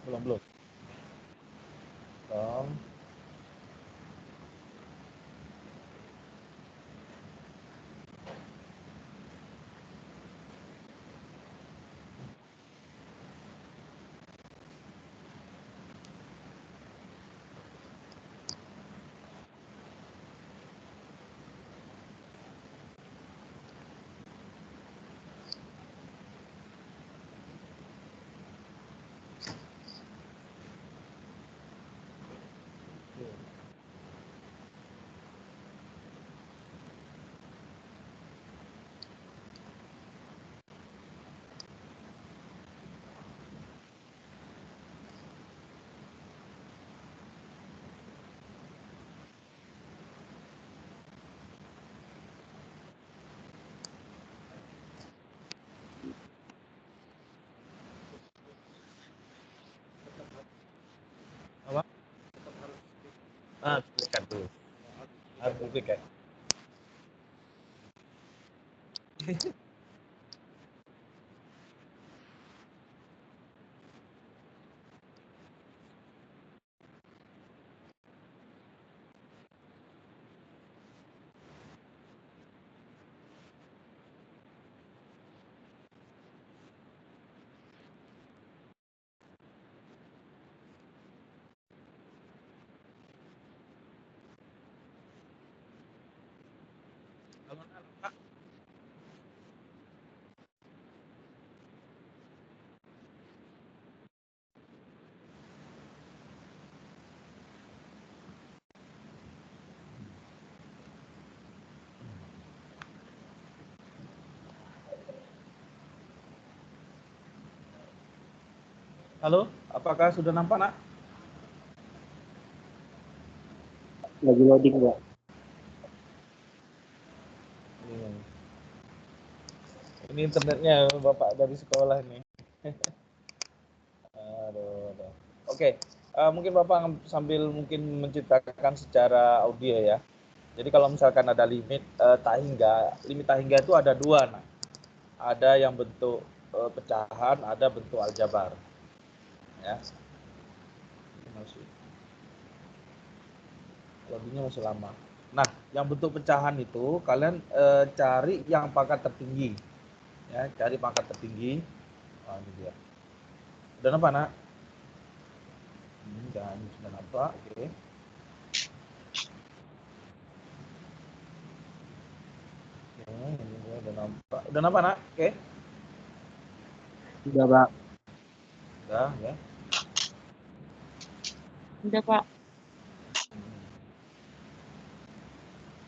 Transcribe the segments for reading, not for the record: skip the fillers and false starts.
Belum. Tom. Apa? Duplikat dulu. Harus duplikat. Halo, apakah sudah nampak, Nak? Lagi loading, Pak. Ini internetnya Bapak dari sekolah nih. Aduh. Oke, mungkin Bapak sambil mungkin menciptakan secara audio ya. Jadi kalau misalkan ada limit limit tahingga itu ada dua, nah. Ada yang bentuk pecahan, ada bentuk aljabar. Ya. Loadingnya masih lama. Nah, yang bentuk pecahan itu kalian cari yang pangkat tertinggi. Ya, cari pangkat tertinggi. Oh, ini dia. Udah nampak, Nak? Dan sudah nampak, oke. Ini dia udah nampak. Udah nampak, Nak? Oke. Udah, Pak. Udah, ya. Udah, Pak.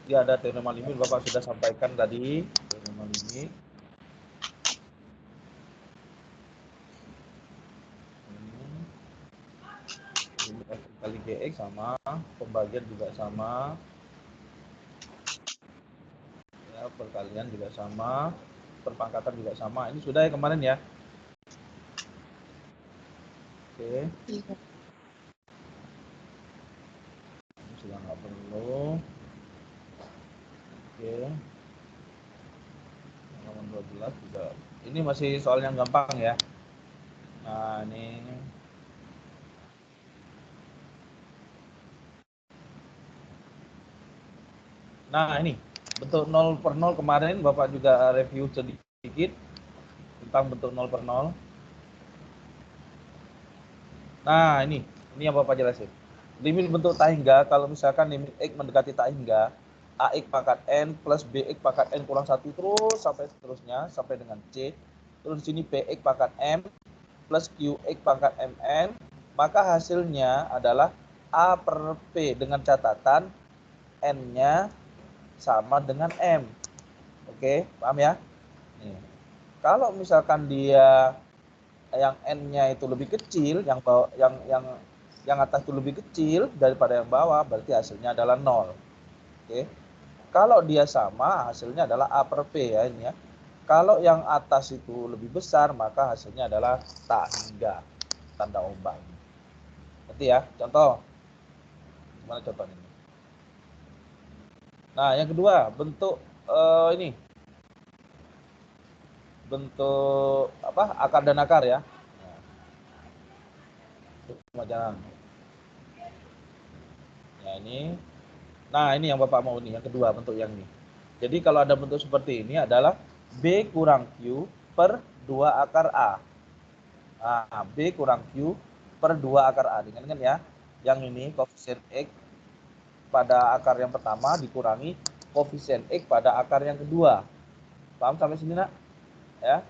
Ya, ada teorema limit Bapak sudah sampaikan tadi, teorema limit. Limit kali Gx sama, pembagian juga sama. Ya, perkalian juga sama, perpangkatan juga sama. Ini sudah ya kemarin ya. Oke. Iya. Ini sudah nggak perlu. Oke. Halaman 12 juga. Ini masih soal yang gampang ya. Nah, ini. Nah, ini bentuk 0 per 0 kemarin Bapak juga review sedikit tentang bentuk 0 per 0. Nah, ini yang Bapak jelasin. Limit bentuk tak hingga, kalau misalkan limit X mendekati tak hingga, AX pangkat N plus BX pangkat N kurang 1 terus sampai seterusnya, sampai dengan C. Terus di sini PX pangkat M plus QX pangkat MN, maka hasilnya adalah A per P dengan catatan N-nya sama dengan M. Oke, paham ya? Nih. Kalau misalkan dia yang N-nya itu lebih kecil, yang bawah, yang atas itu lebih kecil daripada yang bawah, berarti hasilnya adalah 0. Oke. Kalau dia sama, hasilnya adalah A per P ya ini ya. Kalau yang atas itu lebih besar, maka hasilnya adalah tak hingga, tanda ombak. Nanti ya, contoh. Gimana contohnya? Nah, yang kedua, bentuk ini. Bentuk apa? Akar dan akar ya. jangan. Ya ini. Nah ini yang Bapak mau nih, yang kedua bentuk yang ini. Jadi kalau ada bentuk seperti ini adalah B kurang Q per 2 akar A. Nah, B kurang Q per 2 akar A. Ingat ya, yang ini koefisien X pada akar yang pertama dikurangi koefisien X pada akar yang kedua. Paham sampai sini nak? Ya.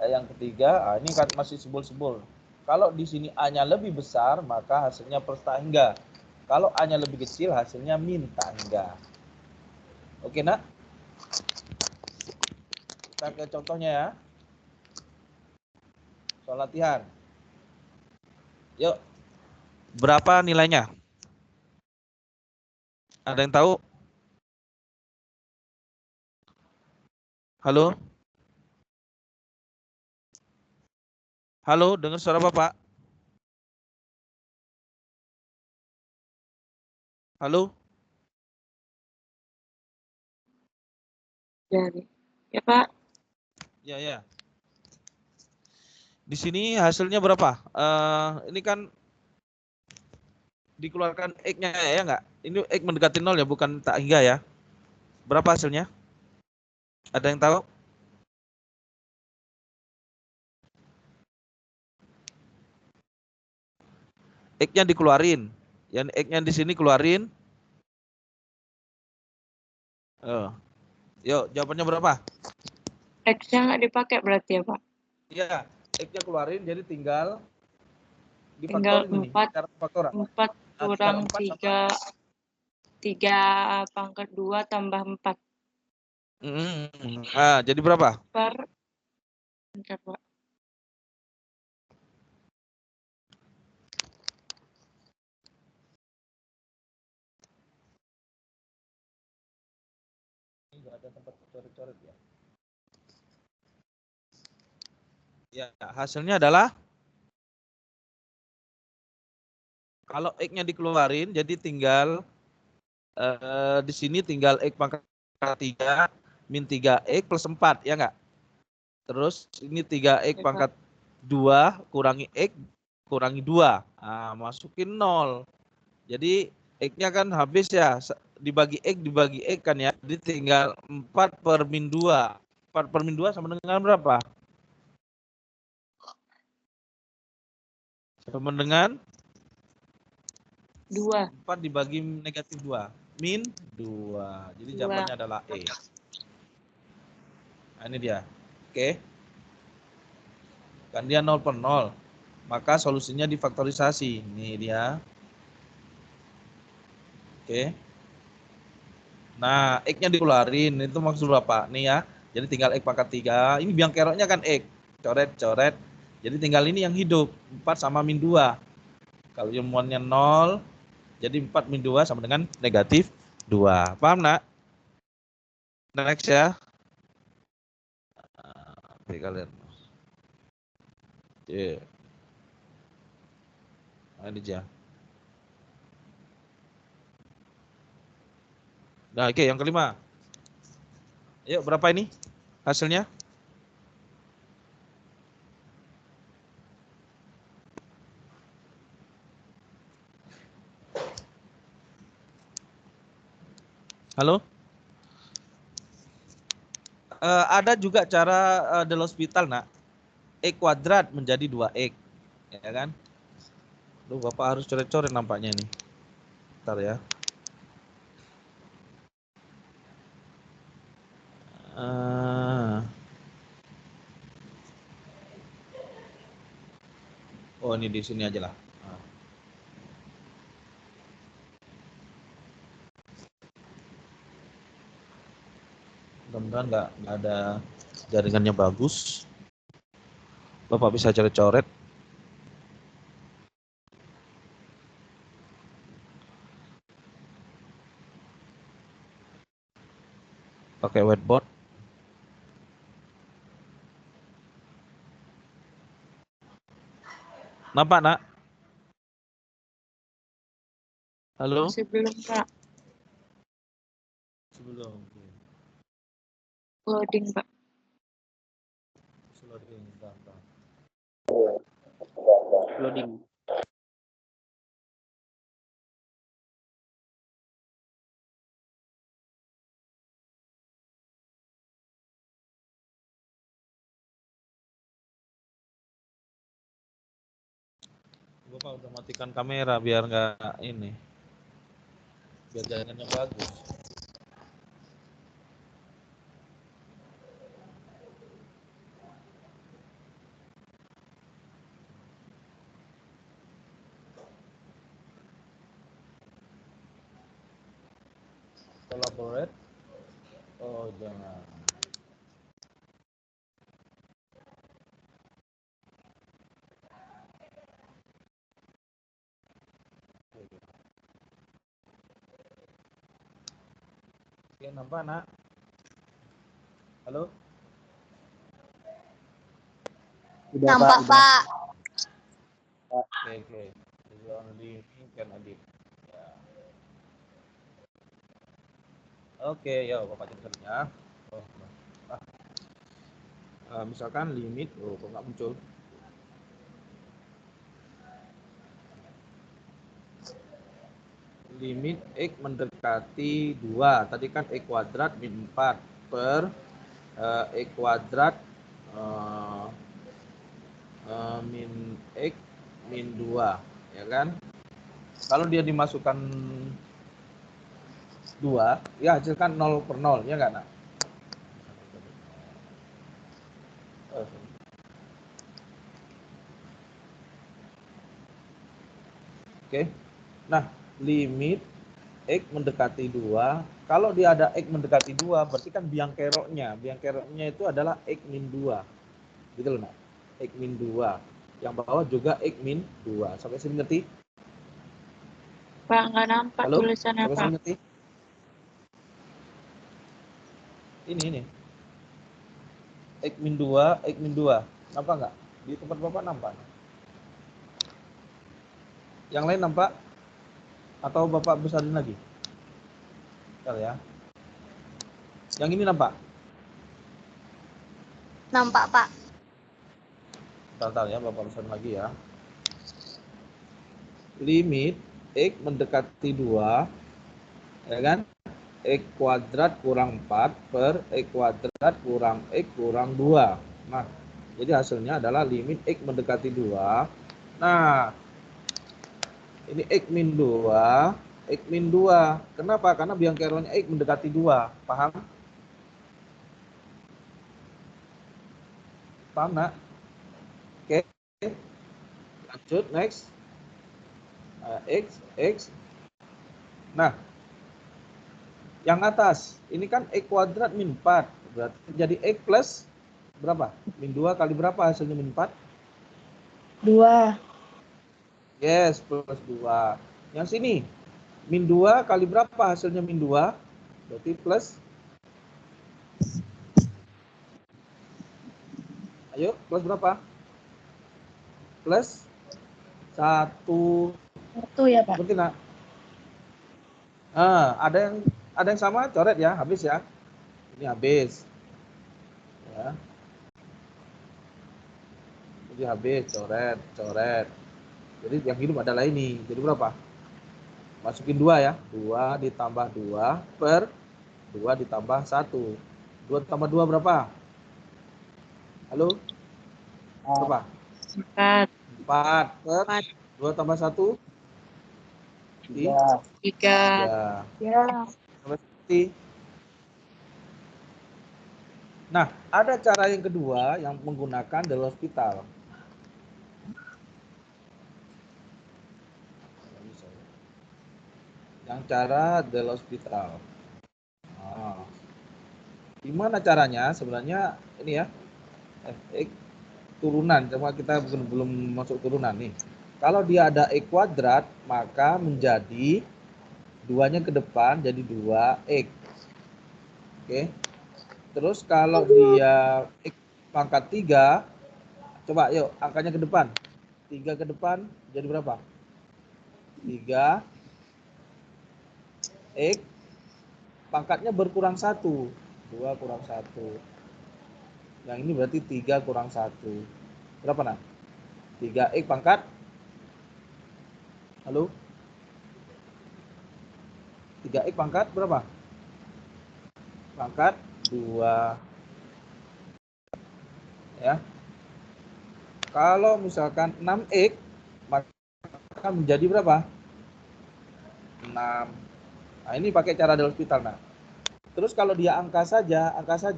Yang ketiga, ini kan masih sebul-sebul. Kalau di sini A-nya lebih besar, maka hasilnya plus tak hingga. Kalau A-nya lebih kecil, hasilnya min tak hingga. Oke nak? Kita ke contohnya ya. Soal latihan. Yuk. Berapa nilainya? Ada yang tahu? Halo? Halo, dengar suara Bapak? Halo? Ya Pak. Ya, ya. Di sini hasilnya berapa? Ini kan dikeluarkan X-nya ya enggak? Ini X mendekati 0 ya, bukan tak hingga ya. Berapa hasilnya? Ada yang tahu? X-nya dikeluarin. Yang X-nya di sini keluarin. Yuk, jawabannya berapa? X-nya nggak dipakai berarti ya Pak? Iya, X-nya keluarin jadi tinggal Tinggal difaktorin ini. 4 Cara faktoran. 4 kurang 3 pangkat 2 tambah 4 Nah, jadi berapa? per bentar, Pak. Ini nggak ada tempat coret-coret ya. Ya, hasilnya adalah kalau X-nya dikeluarin jadi tinggal di sini tinggal X pangkat 3 min 3X plus 4 ya enggak? Terus ini 3X pangkat 2 kurangi X kurangi 2. Nah, masukin 0. Jadi X-nya kan habis ya, dibagi X kan ya. Jadi tinggal 4 per min 2. 4 per min 2 sama dengan berapa? Sama dengan 2. 4 dibagi negatif 2. Min 2. Jadi jawabannya adalah E. Nah, ini dia. Oke. Kan dia 0 per 0. Maka solusinya difaktorisasi. Ini dia. Oke. Nah, X-nya dikeluarin. Itu maksud apa? Nih ya. Jadi tinggal X pangkat 3. Ini biang keroknya kan X. Coret-coret. Jadi tinggal ini yang hidup. 4 sama min 2. Kalau ilmuannya 0. Jadi 4 min 2 sama dengan negatif 2. Paham nak? Next ya. Oke kalian. Yeah. Nah, ini aja. Nah, oke, yang kelima. Yuk, berapa ini hasilnya? Halo? Ada juga cara de l'hospital, nak. X kuadrat menjadi 2X. Ya kan? Duh, Bapak harus coret-coret nampaknya ini. Bentar ya. Oh, ini di sini aja lah. Mudah-mudahan nggak ada jaringannya bagus. Bapak bisa coret-coret. Pakai whiteboard. Nampak, nak? Halo? Masih belum Pak. Sebelum. Loading Pak. Loading. Loading. Bapak udah matikan kamera biar nggak ini. Biar jaringannya bagus. Collaborate. Oh, jangan. Oke, nampak, Nak? Halo? Udah Nampak, Pak. Pak. Oke, oke. Jadi only me can edit. Ya. Oke, ya Bapak jelasnya. Oh, misalkan limit, kok nggak muncul? Limit X mendekati 2. Tadi kan X kuadrat min 4 per X kuadrat min X min 2. Ya kan? Kalau dia dimasukkan 2, ya hasilkan 0 per 0. Ya nggak, Nak? Oke. Nah, limit X mendekati 2. Kalau dia ada X mendekati 2, berarti kan biang keroknya. Biang keroknya itu adalah X min 2. Gitu loh, Nak. X min 2. Yang bawah juga X min 2. Sampai sini ngerti? Pak, nggak nampak Halo? tulisannya, Sampai Pak. sini ngerti? Ini. X min 2, X min 2. Nampak nggak? Di tempat Bapak nampak? Yang lain nampak? Atau Bapak besarin lagi? Bentar ya. Yang ini nampak? Nampak, Pak. Bentar ya, Bapak besarin lagi ya. Limit X mendekati 2, ya kan? X kuadrat kurang 4 per X kuadrat kurang X kurang 2. Nah, jadi hasilnya adalah limit X mendekati 2. Nah, ini X min 2, X min 2. Kenapa? Karena biang keroknya X mendekati 2. Paham? Paham, Nak? Oke. Lanjut, next. X. Nah, yang atas, ini kan X kuadrat min 4. Berarti jadi X plus berapa? Min 2 kali berapa hasilnya min 4? 2. Yes, plus 2. Yang sini, min 2 kali berapa hasilnya min 2? Berarti plus. Ayo, plus berapa? Plus 1. 1 ya, Pak. Berarti, Nak? Ada yang sama, coret ya, habis ya. Ini habis. Ya. Jadi habis, coret. Jadi yang hidup adalah ini. Jadi berapa? Masukin 2 ya. 2 ditambah 2 per 2 ditambah 1. 2 tambah 2 berapa? Halo? Berapa? 4, 4 per 4, 2 tambah 1? 3. 3. Ya. Sampai seperti. Nah, ada cara yang kedua yang menggunakan Del Hospital. Yang cara Del Hospital. Nah, gimana caranya? Sebenarnya ini ya, fx turunan. Cuma kita belum masuk turunan nih. Kalau dia ada X kuadrat, maka menjadi 2-nya ke depan jadi 2X. Oke. Terus kalau dia X pangkat 3, coba yuk angkanya ke depan. 3 ke depan jadi berapa? 3 X pangkatnya berkurang 1. 2 kurang 1. Yang ini berarti 3 kurang 1. Berapa, Nak? 3X pangkat. Halo? 3X pangkat berapa? Pangkat 2. Ya. Kalau misalkan 6X, maka akan menjadi berapa? 6. Nah, ini pakai cara Del Hospital. Nah, terus kalau dia angka saja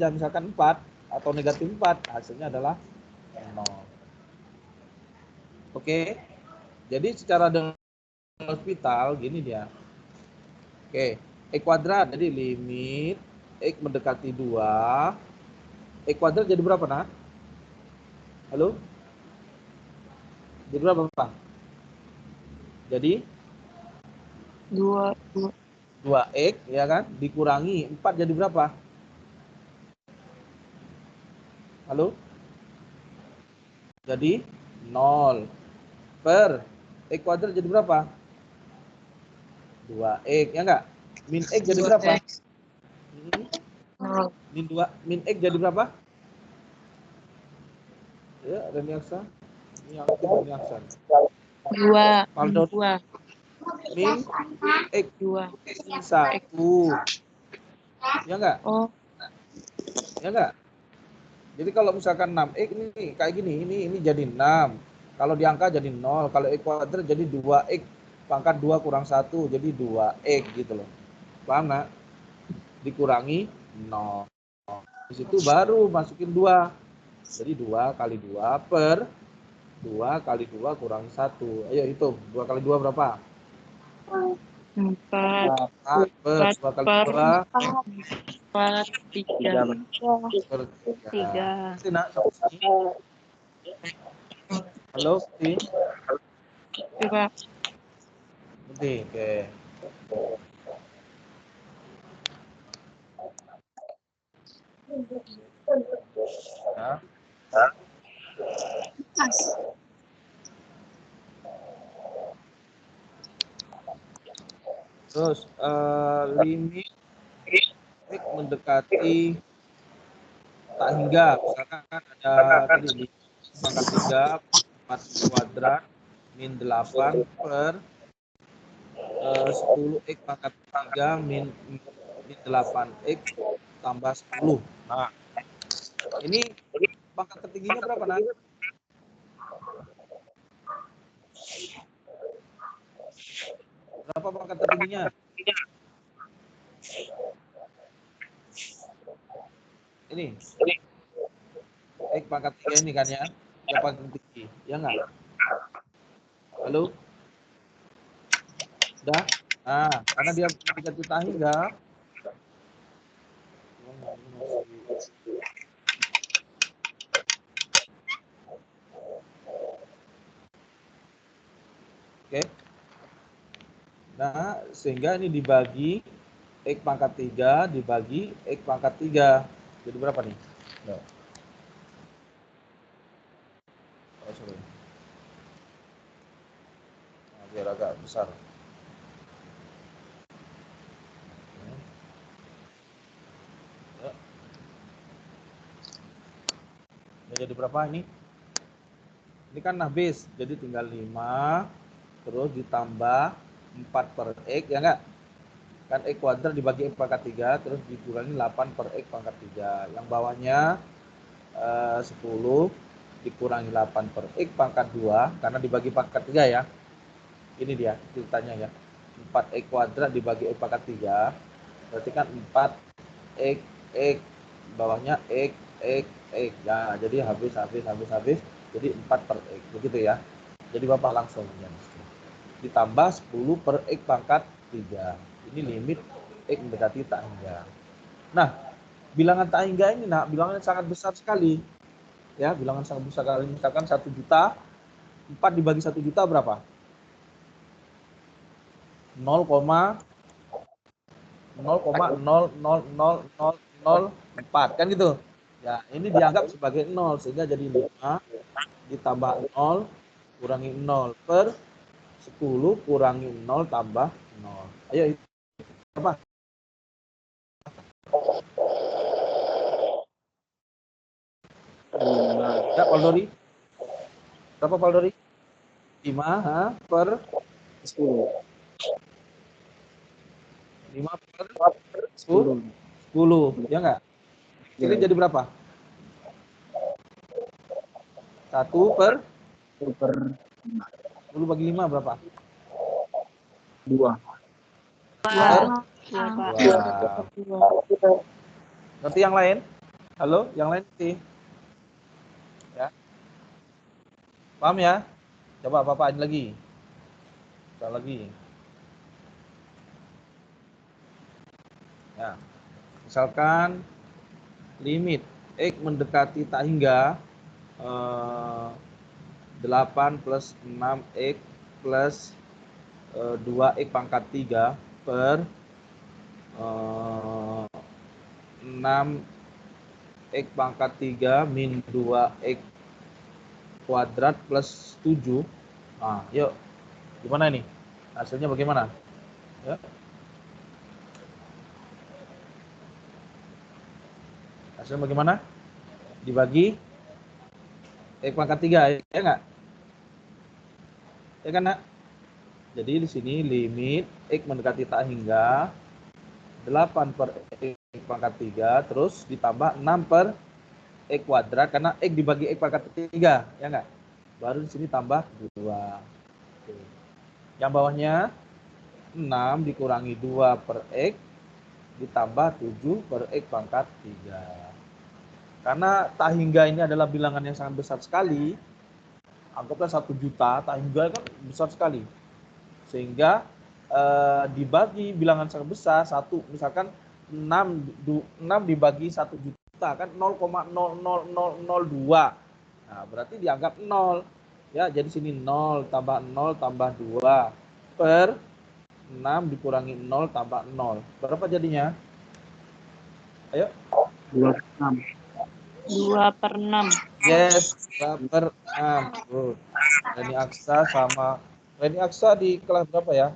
misalkan 4 atau negatif 4, hasilnya adalah 0. Oke. Jadi secara Del Hospital gini dia. Oke, X kuadrat. Jadi limit X mendekati 2. X kuadrat jadi berapa, nah? Halo? Jadi berapa, Pak? Jadi 2. 2x ya kan dikurangi 4 jadi berapa? Halo? Jadi 0 per x kuadrat jadi berapa? 2x ya enggak? Min x jadi berapa? Min x jadi berapa? Ya, Reni Aksa. Ini yang Reni Aksa. 2. Paldo 2. min x 2. 1. Ya enggak? Oh, Ya enggak? Jadi kalau misalkan 6x ini kayak gini, ini jadi 6. Kalau diangka jadi 0, kalau x kuadrat jadi 2x pangkat 2 kurang 1 jadi 2x gitu loh. Paham enggak? Dikurangi 0. Di situ baru masukin 2. Jadi 2 kali 2 per 2 kali 2 kurangi 1. Ayo hitung. 2 kali 2 berapa? 4. 4 per 2 kali 2 4. 3. per 3. Nak, halo, Siti. Coba. Nanti, oke. Ya. Terus limit x mendekati tak hingga, misalkan ada tadi pangkat 3 4 kuadrat min 8 per 10x pangkat 3 min 8x tambah 10. Nah, ini pangkat tertingginya berapa, Nak? Berapa pangkat tertingginya? Ini. X pangkat 3 ini kan ya. Yang paling tinggi. Ya enggak? Halo? Udah? Nah, karena dia mendekati tak hingga. Oke. Nah, sehingga ini dibagi X pangkat 3 dibagi X pangkat 3. Jadi berapa nih? No. Oh, sorry. Nah, biar agak besar. Ya. Jadi berapa ini? Ini kan habis, jadi tinggal 5, terus ditambah 4 per X, ya enggak? Kan X kuadrat dibagi X pangkat 3, terus dikurangi 8 per X pangkat 3. Yang bawahnya 10 dikurangi 8 per X pangkat 2, karena dibagi pangkat 3 ya. Ini dia ceritanya ya. 4X kuadrat dibagi X pangkat 3, berarti kan 4X, X, bawahnya X, X, X. Ya, jadi habis. Jadi 4 per X, begitu ya. Jadi Bapak langsung ya. Ditambah 10 per X pangkat 3. Ini limit X mendekati tak hingga. Nah, bilangan tak hingga ini, nah, bilangan sangat besar sekali. Ya, bilangan sangat besar sekali. Misalkan 1 juta, 4 dibagi 1 juta berapa? 0,0000004 kan gitu. Ya, ini dianggap sebagai 0 sehingga jadi 5 ditambah 0 kurangi 0 per 10 kurangi 0 tambah 0. Ayo apa? Ya, Paldori. Berapa Paldori? 5 per 10. 5 per 10. Ya enggak? Ini jadi berapa? 1 per 10 bagi 5 berapa? 2. Dua. Dua. Ngerti yang lain? Halo, yang lain ngerti? Ya. Paham ya? Coba Bapak ini lagi. Sekali lagi. Ya. Misalkan limit X mendekati tak hingga 8 plus 6X plus 2X pangkat 3 per 6X pangkat 3 min 2X kuadrat plus 7. Nah, yuk. Gimana ini? Hasilnya bagaimana? Ya. Hasilnya bagaimana? Dibagi X pangkat 3, ya enggak? Ya kan, Nak? Jadi di sini limit X mendekati tak hingga 8 per X pangkat 3 terus ditambah 6 per X kuadrat karena X dibagi X pangkat 3, ya enggak? Baru di sini tambah 2. Oke. Yang bawahnya 6 dikurangi 2 per X ditambah 7 per X pangkat 3. Karena tak hingga ini adalah bilangan yang sangat besar sekali, anggaplah 1 juta, tak hingga kan besar sekali. Sehingga dibagi bilangan sangat besar, misalkan 6 dibagi 1 juta kan 0,00002. Nah, berarti dianggap 0. Ya, jadi sini 0 tambah 0 tambah 2 per 6 dikurangi 0 tambah 0. Berapa jadinya? Ayo. 2/6. 2/6. Yes, 2/6. Good. Reni Aksa sama Reni Aksa di kelas berapa ya?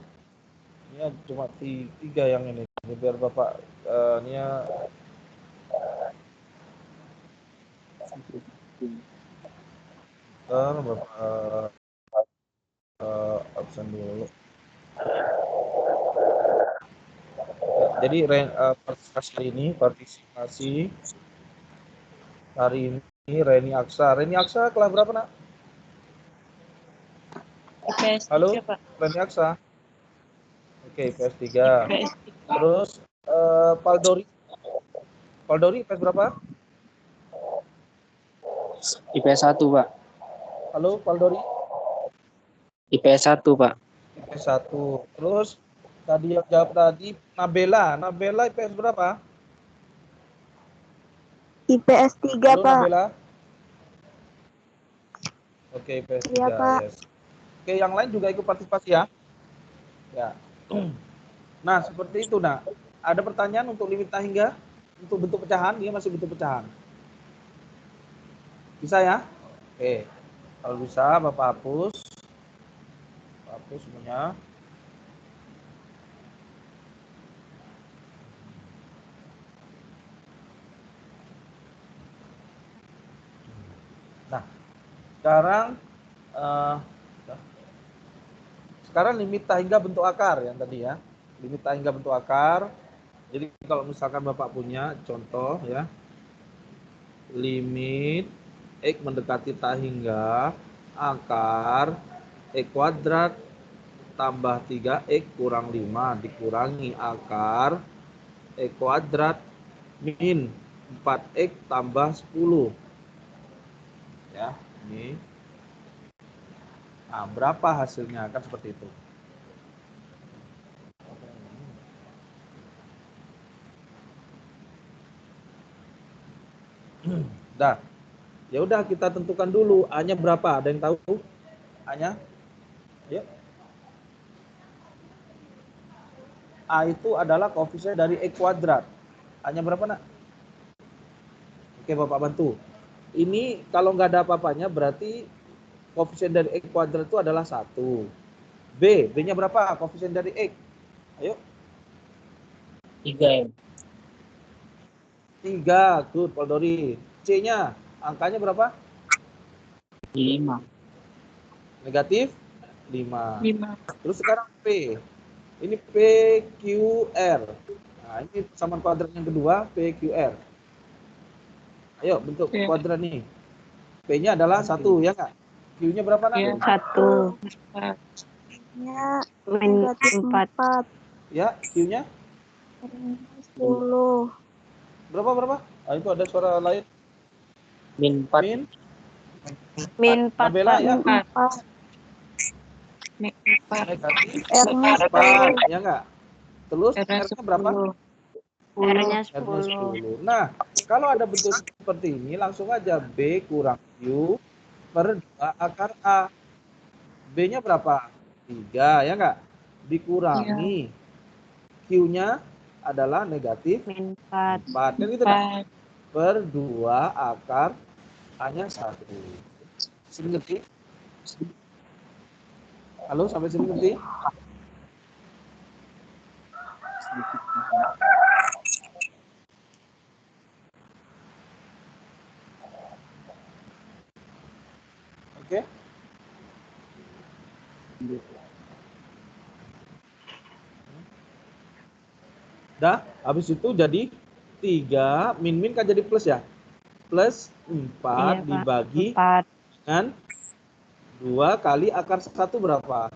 Ini cuma 3 yang ini. Ini biar Bapak ini ya. Bapak absen dulu. Jadi partisipasi hari ini Reni Aksa. Reni Aksa kelas berapa, Nak? IPS 3, Halo, Pak. Reni Aksa. Oke, IPS 3. IPS 3. Terus Paldori. Paldori IPS berapa? IPS 1, Pak. Halo, Paldori. IPS 1, Pak. IPS 1. Terus tadi yang jawab tadi Nabela. Nabela IPS berapa? IPS 3, Halo, Pak. Nabela. Oke, IPS 3. Iya, Pak. Yes. Oke, yang lain juga ikut partisipasi ya. Ya. Nah, seperti itu, Nak. Ada pertanyaan untuk limit tak hingga? Untuk bentuk pecahan, dia masih bentuk pecahan. Bisa ya? Oke. Kalau bisa, Bapak hapus. Hapus semuanya. Nah, sekarang limit tak hingga bentuk akar yang tadi ya. Limit tak hingga bentuk akar. Jadi kalau misalkan Bapak punya contoh ya. Limit X mendekati tak hingga akar X kuadrat tambah 3X kurang 5 dikurangi akar X kuadrat min 4X tambah 10. Ya, ini. Nah, berapa hasilnya? Kan seperti itu. Dah. Ya udah kita tentukan dulu A-nya berapa? Ada yang tahu? A-nya? Yuk. A itu adalah koefisien dari X kuadrat. A-nya berapa, Nak? Oke, Bapak bantu. Ini kalau nggak ada apa-apanya berarti koefisien dari X kuadrat itu adalah 1. B-nya berapa? Koefisien dari X. Ayo. 3. 3. Good, Paldori. C-nya angkanya berapa? 5. Negatif 5. 5. Terus sekarang P. Ini PQR. Nah, ini persamaan kuadrat yang kedua, PQR. Ayo, bentuk Oke. kuadrat nih. P-nya adalah 1, ya nggak? Q-nya berapa, Nak? Ya, 1. Ya, Min negatif 4. 4. Ya, Q-nya 10. berapa? Ah, itu ada suara lain. Min 4. Min Min 4, Nabila Pak. ya, 4. Min 4. negatif R-nya 4, 10. ya enggak? Terus R-nya R-nya berapa? 10. R-nya R-nya 10. 10. Nah, kalau ada bentuk seperti ini, langsung aja B kurang Q per 2 akar A. B-nya berapa? 3, ya enggak? Iya. Dikurangi Q-nya adalah negatif Min 4. 4. Kan gitu enggak? 4. Per 2 akar A-nya 1. Sini ngerti? Halo, sampai sini ngerti? Oke? Dah, habis itu jadi 3, min kan jadi plus ya? Plus 4 Iya, Pak. dibagi 4. dengan 2 kali akar 1 berapa?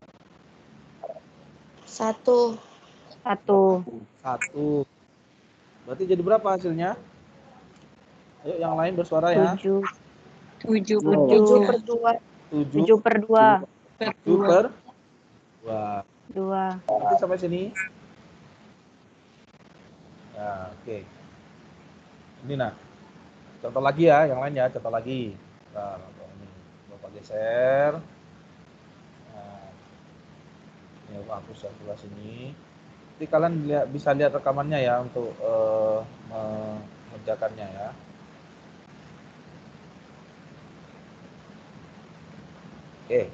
1. 1. 1. Berarti jadi berapa hasilnya? Ayo yang lain bersuara ya. 7. 7 7 per 7. 2. 7 7 per 2. 7 per 2. 2. Berarti sampai sini. Nah, oke. Ini nah. Contoh lagi ya, yang lain ya, contoh lagi. Nah, ini Bapak geser. Nah, ini aku hapus yang sebelah sini. Jadi kalian bisa lihat rekamannya ya untuk mengerjakannya ya. Oke.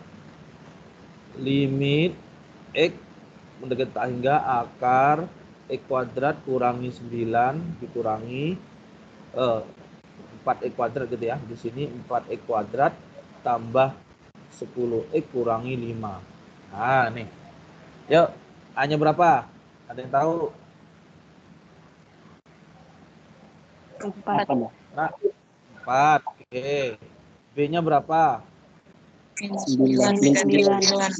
Limit X mendekati tak hingga akar X kuadrat kurangi 9 dikurangi 4X kuadrat gitu ya. Di sini 4X kuadrat tambah 10X kurangi 5. Nah, nih. Yuk, A-nya berapa? Ada yang tahu? 4. Nah, 4. Oke. B-nya berapa? Min 9. 9.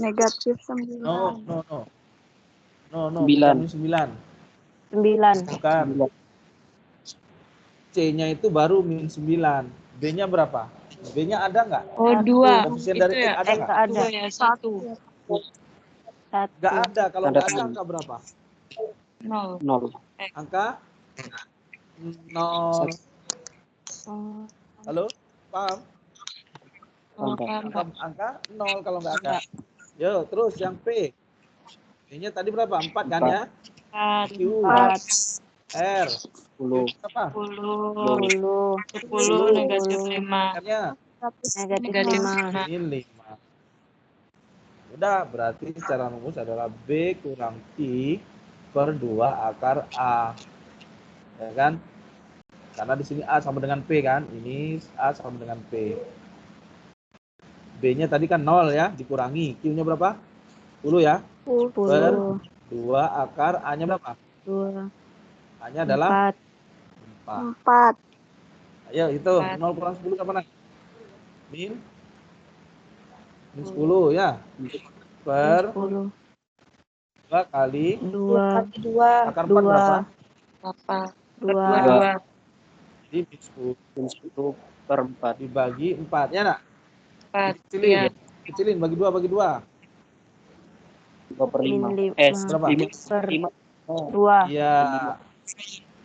Negatif No, 9. no, no. No, no, 9. bukan 9. 9. Bukan. C-nya itu baru min 9. B-nya berapa? B-nya ada nggak? Oh, 2. Koefisien Itu dari X ya? ada nggak? Enggak ada. 2 ya, 1. 1. Nggak ada. Kalau Ada nggak ada satu. angka berapa? 0. 0. Angka 0. Oh, Halo? Paham? Oh, Angka. paham, Angka, Pak. angka 0 kalau nggak ada. enggak. Yo, terus yang P. P-nya tadi berapa? 4 kan ya? 4. Q, 4. R. 10. Berapa? 10. 10. 10 negatif 5. R-nya Negatif Negatif 5. 5. min 5. Udah, berarti cara rumus adalah B kurang Q per 2 akar A. Ya kan? Karena di sini A sama dengan P kan? Ini A sama dengan P. B-nya tadi kan 0 ya, dikurangi. Q-nya berapa? 10 ya? 10. Per 2 akar A-nya berapa? 2. A-nya adalah 4. 4. 4. Ayo hitung, 0 kurang 10 sama min 10 ya. Per 10. 2 kali 2. Kali 2. akar 4 berapa? 8. 2. 2. Di min 10 Min 10 per 4. dibagi 4 ya nak? 4. Kecilin, Ya. kecilin bagi 2 bagi 2. 2 per 5. Min 5. Berapa? 5 Per 5. 2. Iya.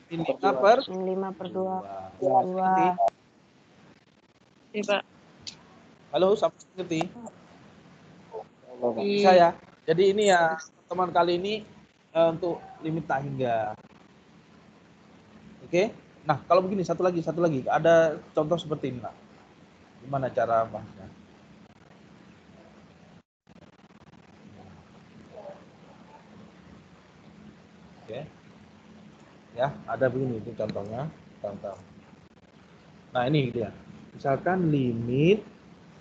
Min 5 per Min 5 per 2. 2. 2. Oke, Pak. Halo, sampai ngerti? Di Bisa ya. Jadi ini ya teman kali ini untuk limit tak hingga. Oke. Nah, kalau begini satu lagi ada contoh seperti ini, Pak. Gimana cara bahasnya? Oke. Ya, ada begini itu contohnya. Contoh. Nah, ini gitu ya. Misalkan limit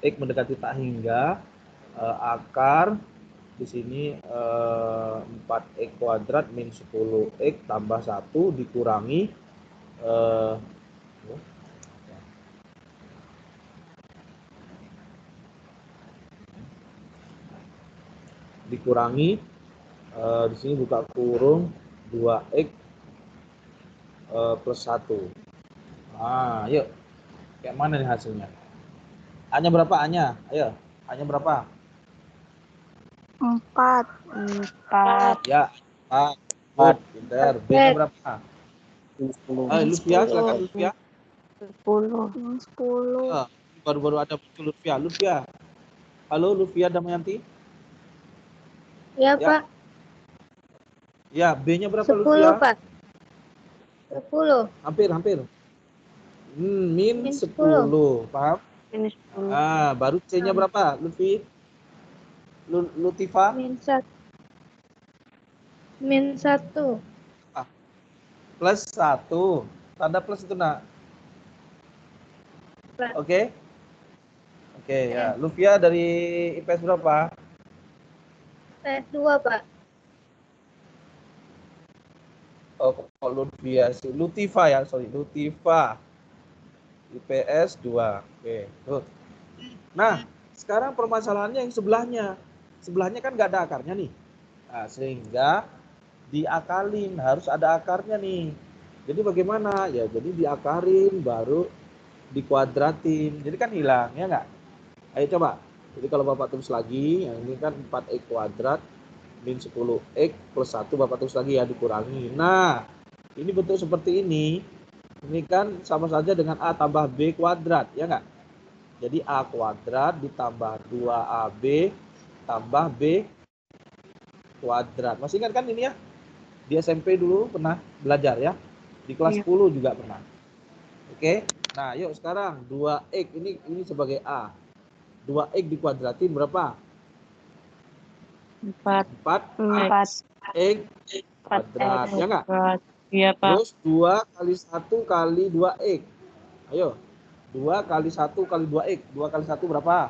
X mendekati tak hingga akar di sini 4x kuadrat min 10x tambah 1 dikurangi dikurangi di sini buka kurung 2x plus 1. Nah, yuk. Kayak mana nih hasilnya? A-nya berapa A-nya? Ayo, A-nya berapa? 4. Ya, 4. Pinter. B-nya berapa? Min 10. Ayo, Lutfia, silakan Lutfia. 10. Baru-baru ada muncul Lutfia. Lutfia. Halo, Lutfia Damayanti. Ya, Ya. Pak. Ya, B-nya berapa 10, Lutfia? Pak. 10. Hampir. Min Min 10. Paham? Minus 10. Baru C-nya berapa? Lutfi? Lutifa? Min 1. Min 1. Plus 1. Tanda plus itu, nak. Plus. Oke? Oke, ya. Lutfia dari IPS berapa? PS2, Pak. Oh, kok Lutfia sih? Lutifa ya, sorry. Lutifa. IPS 2. Oke, tuh. Nah, sekarang permasalahannya yang sebelahnya. Sebelahnya kan nggak ada akarnya nih. Nah, sehingga diakalin, harus ada akarnya nih. Jadi bagaimana? Ya, jadi diakarin baru dikuadratin. Jadi kan hilang, ya nggak? Ayo coba. Jadi kalau Bapak tulis lagi, yang ini kan 4x kuadrat min 10x plus 1 Bapak tulis lagi ya, dikurangi. Nah, ini bentuk seperti ini. Ini kan sama saja dengan A tambah B kuadrat, ya nggak? Jadi A kuadrat ditambah 2AB tambah B kuadrat. Masih ingat kan ini ya? Di SMP dulu pernah belajar ya? Di kelas 10 juga pernah. Oke. Nah, yuk sekarang 2x ini sebagai A. 2x dikuadratin berapa? 4. 4x kuadrat. Ya nggak? Iya, Pak. Terus 2 kali 1 kali 2x. Ayo. 2 kali 1 kali 2x. 2 kali 1 berapa?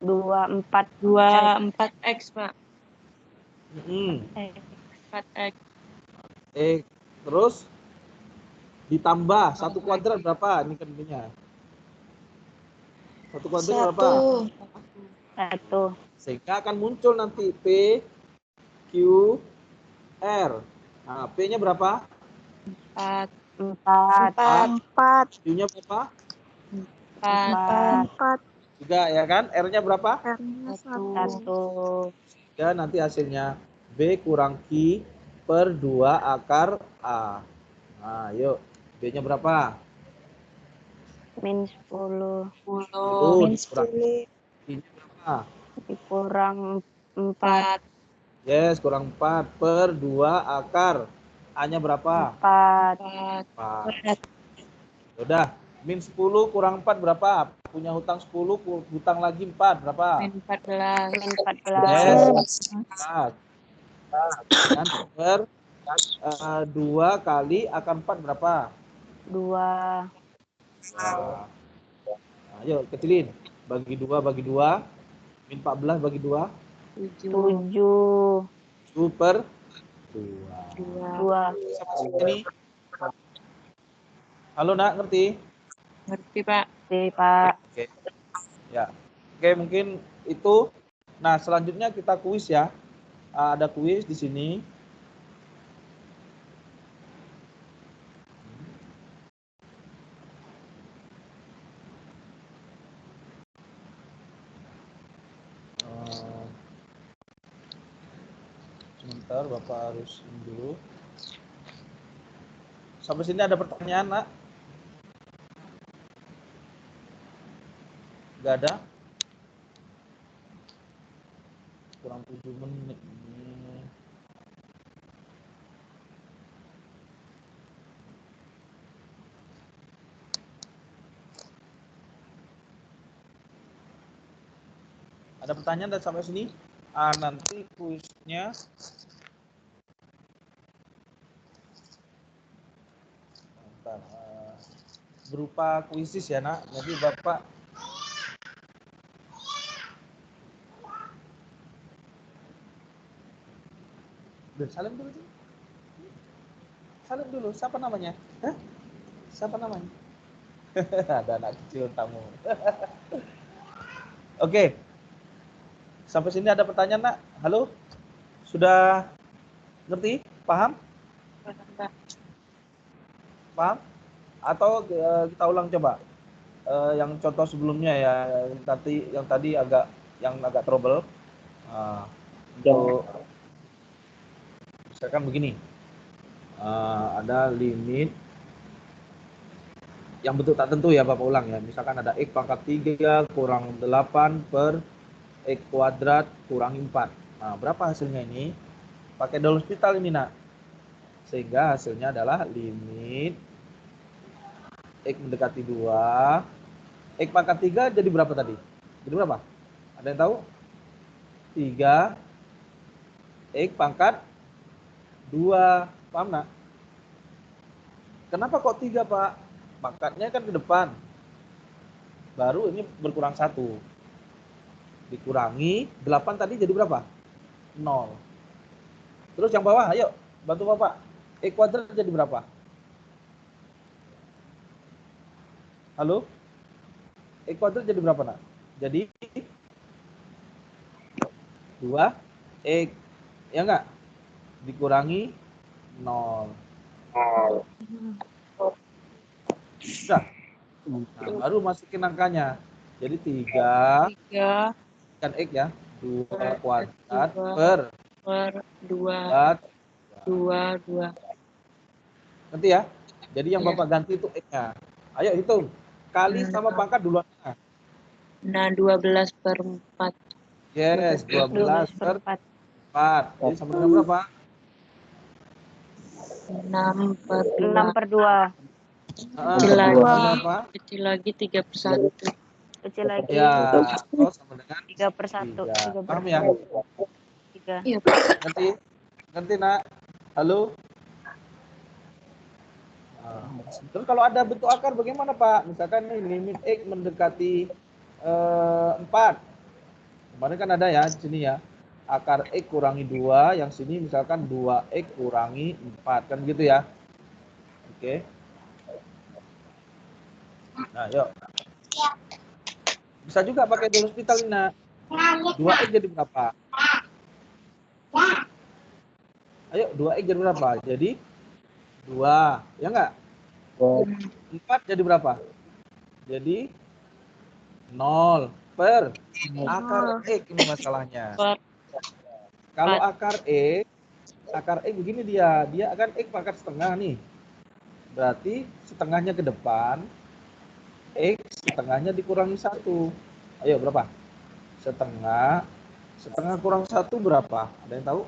4x, Pak. 4x. Terus ditambah 1 kuadrat berapa? Ini kan ininya. 1 kuadrat berapa? 1. Sehingga akan muncul nanti P, Q, R. Nah, P-nya berapa? 4. 4. Q-nya berapa? 4. Juga ya kan? R-nya berapa? 1. Ya, nanti hasilnya B kurang Q per 2 akar A. Nah, yuk. B-nya berapa? Min 10. 10. Min 10. Q-nya berapa? Kurang 4. Yes, kurang 4 per 2 akar. A-nya berapa? 4. 4. Udah. Min 10 kurang 4 berapa? Punya hutang 10, hutang lagi 4 berapa? Min 14. Min 14. Yes. 4. Dan per 2 kali akar 4 berapa? 2. Nah, ayo kecilin. Bagi 2 bagi 2. Min 14 bagi 2. 7. 7 per 2. 2. Ini. Halo, Nak, ngerti? Ngerti, Pak. Oke, Pak. Oke. Ya. Oke, mungkin itu. Nah, selanjutnya kita kuis ya. Ada kuis di sini. Sebentar, Bapak harus ini dulu. Sampai sini ada pertanyaan, Nak? Gak ada? Kurang 7 menit. Ada pertanyaan dan sampai sini? Nanti kuisnya berupa kuisis ya, Nak. Jadi Bapak salim dulu. Salim dulu. Siapa namanya? Hah? Siapa namanya? Ada anak kecil tamu. Oke. Sampai sini ada pertanyaan, Nak? Halo? Sudah ngerti? Paham? Pak. Paham? Atau kita ulang coba? Yang contoh sebelumnya ya, yang tadi agak trouble. Untuk misalkan begini, ada limit yang bentuk tak tentu ya, Bapak ulang ya. Misalkan ada X pangkat 3 kurang 8 per X kuadrat kurang 4. Nah, berapa hasilnya ini? Pakai L'Hospital ini, Nak. Sehingga hasilnya adalah limit X mendekati 2. X pangkat 3 jadi berapa tadi? Jadi berapa? Ada yang tahu? 3 X pangkat 2. Paham, Nak? Kenapa kok 3, Pak? Pangkatnya kan ke depan. Baru ini berkurang 1. Dikurangi 8 tadi jadi berapa? 0. Terus yang bawah, ayo bantu Bapak. X kuadrat jadi berapa? Halo? X kuadrat jadi berapa, Nak? Jadi 2X. Ya enggak? Dikurangi 0. Sudah? Nah, baru masukin angkanya. Jadi 3 3 kan X ya. 2 kuadrat per per 2 2. Nanti ya. Jadi yang Iya. Bapak ganti itu X-nya. Ayo hitung. Kali sama pangkat duluan. Nah, 12 per 4. Yes, 12 per 4. 4. Jadi sama dengan berapa? 6 per 2. 6 per 2. Kecil Sama lagi. dengan berapa? Kecil lagi 3 per 1. Kecil lagi. Ya, atau sama dengan 3 per 1. 3. Paham ya? 3. Iya, Ngerti? Ngerti, Nak? Halo? Nah, terus kalau ada bentuk akar bagaimana, Pak? Misalkan nih limit X mendekati 4. Kemarin kan ada ya di sini ya. Akar X kurangi 2, yang sini misalkan 2X kurangi 4. Kan gitu ya. Oke. Nah, yuk. Bisa juga pakai L'Hospital ini, Nak. 2X jadi berapa? Ayo, 2X jadi berapa? Jadi 2, ya enggak? 4 jadi berapa? Jadi 0 per akar X ini masalahnya. Kalau akar X begini dia akan X pangkat setengah nih. Berarti setengahnya ke depan, X setengahnya dikurangi 1. Ayo berapa? Setengah kurang 1 berapa? Ada yang tahu?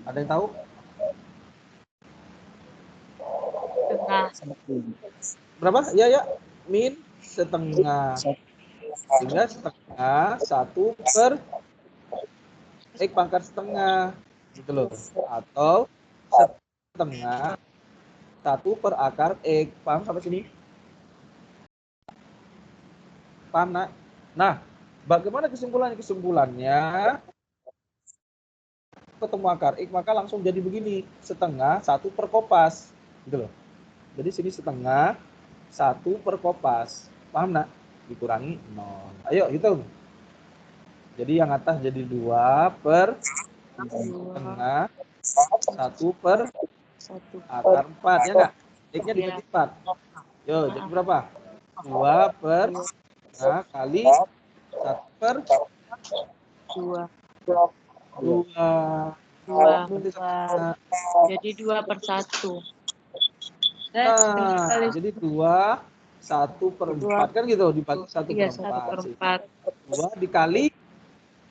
Ada yang tahu? Setengah. Berapa? Ya. Min setengah. Sehingga setengah 1 per X pangkat setengah. Gitu loh. Atau setengah 1 per akar X. Paham sampai sini? Paham, Nak? Nah, bagaimana kesimpulannya? Kesimpulannya ketemu akar X maka langsung jadi begini. Setengah 1 per kopas. Gitu loh. Jadi sini setengah 1 per kopas. Paham, Nak? Dikurangi 0. Ayo hitung. Jadi yang atas jadi 2 per setengah 1 per akar 4. Ya enggak? X-nya dibagi 4. Yo, jadi berapa? 2 per setengah kali 1 per 2. 2. Jadi 2 per 1. Nah, jadi 2 1 per 4 kan gitu, dibagi 1 Iya, per 1 per 4. 4. 2 dikali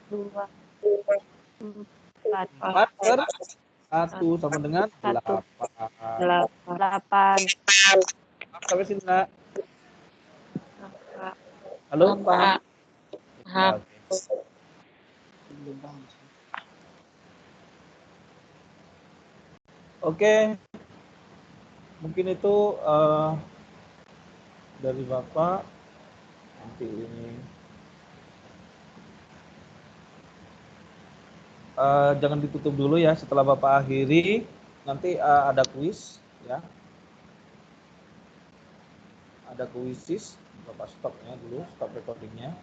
2. 4 per 1 sama dengan 8. 8. Sampai sini, Nak. Halo, Pak. Paham. Oke. Mungkin itu dari Bapak. Nanti ini jangan ditutup dulu ya, setelah Bapak akhiri nanti ada kuis ya. Ada kuisis, Bapak stopnya dulu, stop recordingnya.